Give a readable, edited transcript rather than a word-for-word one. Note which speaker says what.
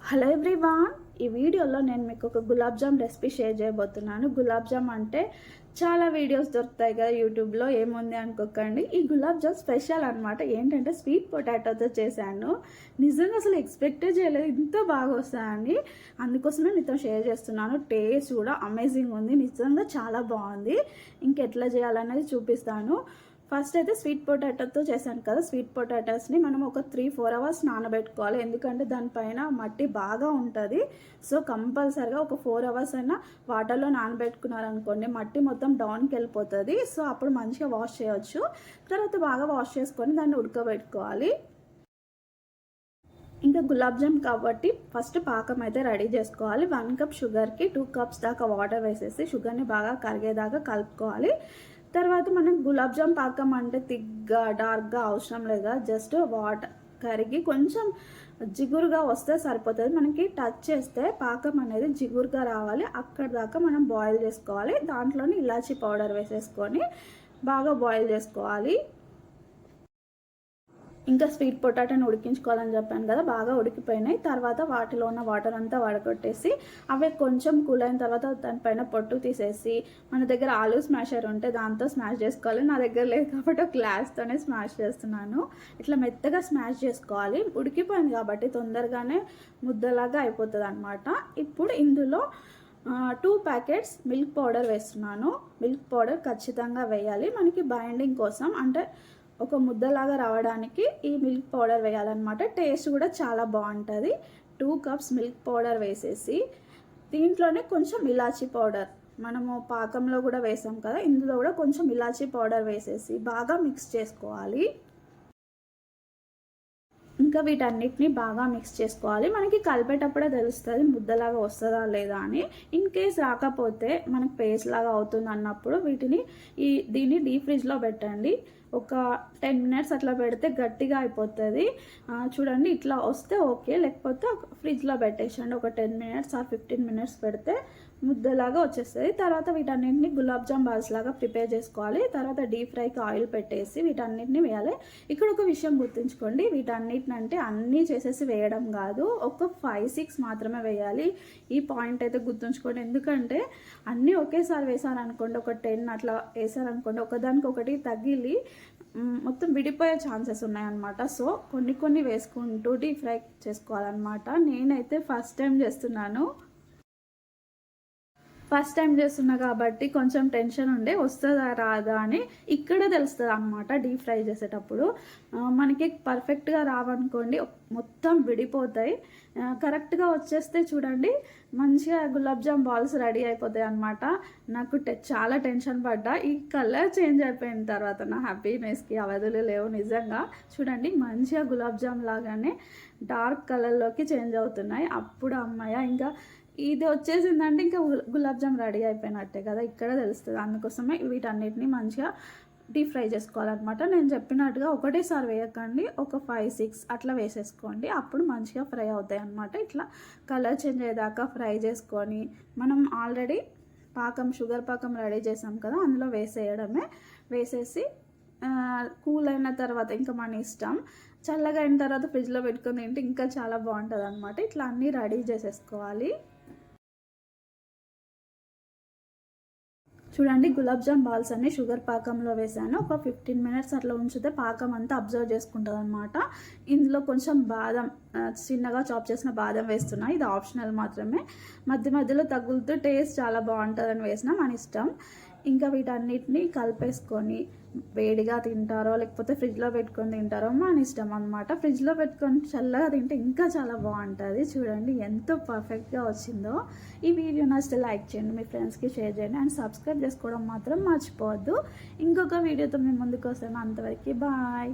Speaker 1: Hello everyone, ఈ వీడియోలో నేను మీకు ఒక గులాబ్ జామ్ రెసిపీ షేర్ చేయబోతున్నాను. గులాబ్ జామ్ అంటే చాలా వీడియోస్ దొరుకుతాయి కదా యూట్యూబ్లో, ఏముంది అనుకోకండి. ఈ గులాబ్ జామ్ స్పెషల్ అనమాట. ఏంటంటే స్వీట్ పొటాటోతో చేశాను. నిజంగా అసలు ఎక్స్పెక్టే చేయలేదు ఇంత బాగా వస్తాయని. అందుకోసమే మీతో షేర్ చేస్తున్నాను. టేస్ట్ కూడా అమేజింగ్ ఉంది, నిజంగా చాలా బాగుంది. ఇంకెట్లా చేయాలనేది చూపిస్తాను. ఫస్ట్ అయితే స్వీట్ పొటాటోతో చేశాను కదా, స్వీట్ పొటాటోస్ని మనం ఒక 3-4 అవర్స్ నానబెట్టుకోవాలి. ఎందుకంటే దానిపైన మట్టి బాగా ఉంటుంది. సో కంపల్సరిగా ఒక 4 అవర్స్ అయినా వాటర్లో నానబెట్టుకున్నారనుకోండి, మట్టి మొత్తం డౌన్కి వెళ్ళిపోతుంది. సో అప్పుడు మంచిగా వాష్ చేయవచ్చు. తర్వాత బాగా వాష్ చేసుకొని దాన్ని ఉడకబెట్టుకోవాలి. ఇంకా గులాబ్ జామ్ కాబట్టి ఫస్ట్ పాకం అయితే రెడీ చేసుకోవాలి. 1 కప్ షుగర్కి 2 కప్స్ దాకా వాటర్ వేసేసి షుగర్ని బాగా కరిగేదాకా కలుపుకోవాలి. తర్వాత మనం గులాబ్ జామ్ పాకం అంటే థిక్గా డార్క్గా అవసరం లేదా, జస్ట్ వాటర్ కరిగి కొంచెం జిగురుగా వస్తే సరిపోతుంది. మనకి టచ్ చేస్తే పాకం అనేది జిగురుగా రావాలి. అక్కడ దాకా మనం బాయిల్ చేసుకోవాలి. దాంట్లోనే ఇలాచీ పౌడర్ వేసేసుకొని బాగా బాయిల్ చేసుకోవాలి. ఇంకా స్వీట్ పొటాటోని ఉడికించుకోవాలని చెప్పాను కదా, బాగా ఉడికిపోయినాయి. తర్వాత వాటిలో ఉన్న వాటర్ అంతా వడగొట్టేసి అవి కొంచెం కూల్ అయిన తర్వాత దానిపైన పొట్టు తీసేసి, మన దగ్గర ఆలూ స్మాషర్ ఉంటే దాంతో స్మాష్ చేసుకోవాలి. నా దగ్గర లేదు కాబట్టి ఒక గ్లాస్తోనే స్మాష్ చేస్తున్నాను. ఇట్లా మెత్తగా స్మాష్ చేసుకోవాలి. ఉడికిపోయింది కాబట్టి తొందరగానే ముద్దలాగా అయిపోతుంది అనమాట. ఇప్పుడు ఇందులో 2 ప్యాకెట్స్ మిల్క్ పౌడర్ వేస్తున్నాను. మిల్క్ పౌడర్ ఖచ్చితంగా వేయాలి, మనకి బైండింగ్ కోసం. అంటే ఒక ముద్దలాగా రావడానికి ఈ మిల్క్ పౌడర్ వేయాలన్నమాట. టేస్ట్ కూడా చాలా బాగుంటుంది. 2 కప్స్ మిల్క్ పౌడర్ వేసేసి దీంట్లోనే కొంచెం ఇలాచీ పౌడర్, మనము పాకంలో కూడా వేసాం కదా, ఇందులో కూడా కొంచెం ఇలాచీ పౌడర్ వేసేసి బాగా మిక్స్ చేసుకోవాలి. ఇంకా వీటన్నిటిని బాగా మిక్స్ చేసుకోవాలి. మనకి కలిపేటప్పుడే తెలుస్తుంది ముద్దలాగా వస్తుందా లేదా అని. ఇన్ కేస్ రాకపోతే మనకు పేస్ట్ లాగా అవుతుంది అన్నప్పుడు దీన్ని డీప్ ఫ్రిడ్జ్లో పెట్టండి. ఒక 10 మినిట్స్ అట్లా పెడితే గట్టిగా అయిపోతుంది. చూడండి, ఇట్లా వస్తే ఓకే, లేకపోతే ఫ్రిడ్జ్లో పెట్టేసండి. ఒక 10 మినిట్స్ ఆర్ 15 మినిట్స్ పెడితే ముద్దలాగా వచ్చేస్తుంది. తర్వాత వీటన్నిటిని గులాబ్ జామ్ బాల్స్ లాగా ప్రిపేర్ చేసుకోవాలి. తర్వాత డీప్ ఫ్రైకి ఆయిల్ పెట్టేసి వీటన్నిటిని వేయాలి. ఇక్కడ ఒక విషయం గుర్తుంచుకోండి, వీటన్నిటిని అంటే అన్నీ చేసేసి వేయడం కాదు, ఒక 5-6 మాత్రమే వేయాలి. ఈ పాయింట్ అయితే గుర్తుంచుకోండి. ఎందుకంటే అన్నీ ఒకేసారి వేసారనుకోండి, ఒక 10 అట్లా వేసారనుకోండి, ఒకదానికి ఒకటి తగిలి మొత్తం విడిపోయే ఛాన్సెస్ ఉన్నాయన్నమాట. సో కొన్ని వేసుకుంటూ డీప్ ఫ్రై చేసుకోవాలన్నమాట. నేనైతే ఫస్ట్ టైం చేస్తున్నా కాబట్టి కొంచెం టెన్షన్ ఉండే, వస్తుందా రాదా అని. ఇక్కడ తెలుస్తుంది అన్నమాట డీప్ ఫ్రై చేసేటప్పుడు. మనకి పర్ఫెక్ట్గా రావనుకోండి, మొత్తం విడిపోతాయి. కరెక్ట్గా వచ్చేస్తే చూడండి, మంచిగా గులాబ్ జామ్ బాల్స్ రెడీ అయిపోతాయి అన్నమాట. నాకు చాలా టెన్షన్ పడ్డా. ఈ కలర్ చేంజ్ అయిపోయిన తర్వాత నా హ్యాపీనెస్కి అవధులు లేవు. నిజంగా చూడండి, మంచిగా గులాబ్ జామ్ లాగానే డార్క్ కలర్లోకి చేంజ్ అవుతున్నాయి. అప్పుడు అమ్మాయ ఇంకా ఇది వచ్చేసిందంటే ఇంకా గులాబ్ జామ్ రెడీ అయిపోయినట్టే కదా, ఇక్కడ తెలుస్తుంది. అందుకోసమే వీటన్నిటిని మంచిగా డీప్ ఫ్రై చేసుకోవాలన్నమాట. నేను చెప్పినట్టుగా ఒకటేసారి వేయకండి, ఒక 5-6 అట్లా వేసేసుకోండి. అప్పుడు మంచిగా ఫ్రై అవుతాయి అన్నమాట. ఇట్లా కలర్ చేంజ్ అయ్యేదాకా ఫ్రై చేసుకొని మనం ఆల్రెడీ షుగర్ పాకం రెడీ చేసాం కదా, అందులో వేసేసి కూల్ అయిన తర్వాత ఇంకా మన ఇష్టం. చల్లగా అయిన తర్వాత ఫ్రిడ్జ్లో పెట్టుకొని తింటే ఇంకా చాలా బాగుంటుంది అన్నమాట. ఇట్లా అన్నీ రెడీ చేసేసుకోవాలి. చూడండి, గులాబ్ జామ్ బాల్స్ అన్ని షుగర్ పాకంలో వేసాను. ఒక 15 మినిట్స్ అట్లా ఉంచితే పాకం అంతా అబ్జర్వ్ చేసుకుంటుంది అనమాట. ఇందులో కొంచెం బాదం, చిన్నగా చాప్ చేసిన బాదం వేస్తున్నా. ఇది ఆప్షనల్ మాత్రమే. మధ్యలో తగులుతూ టేస్ట్ చాలా బాగుంటుందని వేసిన, మన ఇష్టం. ఇంకా వీటన్నిటిని కలిపేసుకొని వేడిగా తింటారో లేకపోతే ఫ్రిడ్జ్లో పెట్టుకొని తింటారో మన ఇష్టం అనమాట. ఫ్రిడ్జ్లో పెట్టుకొని చల్లగా తింటే ఇంకా చాలా బాగుంటుంది. చూడండి ఎంత పర్ఫెక్ట్గా వచ్చిందో. ఈ వీడియో నచ్చితే లైక్ చేయండి, మీ ఫ్రెండ్స్కి షేర్ చేయండి, అండ్ సబ్స్క్రైబ్ చేసుకోవడం మాత్రం మర్చిపోవద్దు. ఇంకొక వీడియోతో మేము ముందుకు వస్తాను. అంతవరకు బాయ్.